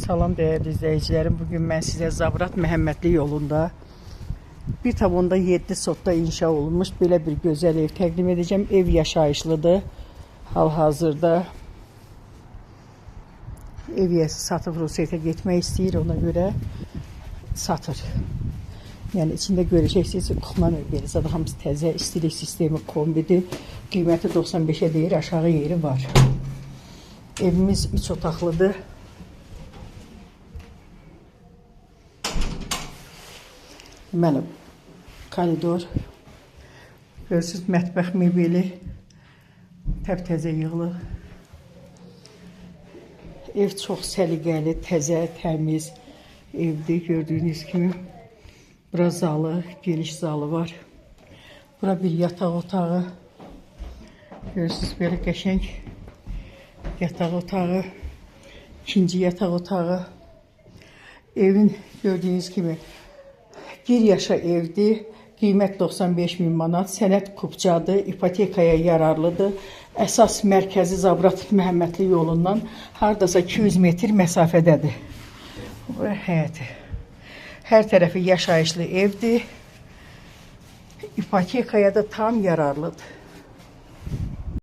Salam değerli izleyicilerim. Bugün ben size Zabrat Məhəmmədli yolunda 1,7 sotda inşa olmuş belə bir güzel ev təqdim edeceğim. Ev yaşayışlıdır. Hal-hazırda ev yiyəsi satıb Rusiyaya getmək istəyir, ona görə satır. Yəni içində görəcəksiniz, kuxna möbeli, zaten hamısı təzə, istilik sistemi kombidir. Qiyməti 95'e deyir, aşağı yeri var. Evimiz 3 otaqlıdır. Mənim koridor, görürsünüz, mətbəx mebeli təptəzə yığılıb. Ev çox səliqəli, təzə, təmiz evdir. Gördüyünüz kimi bura zalı, geniş zalı var. Bura bir yataq otağı. Görürsünüz, belə qəşəng yataq otağı, ikinci yataq otağı. Evin gördüyünüz kimi bir yaşa evdir. Qiymət 95.000 manat. Sənəd kupçadır. İpotekaya yararlıdır. Əsas mərkəzi Zabrat Məhəmmədli yolundan hardasa 200 metr məsafədədir. Və həyəti. Hər tərəfi yaşayışlı evdir. İpotekaya da tam yararlıdır.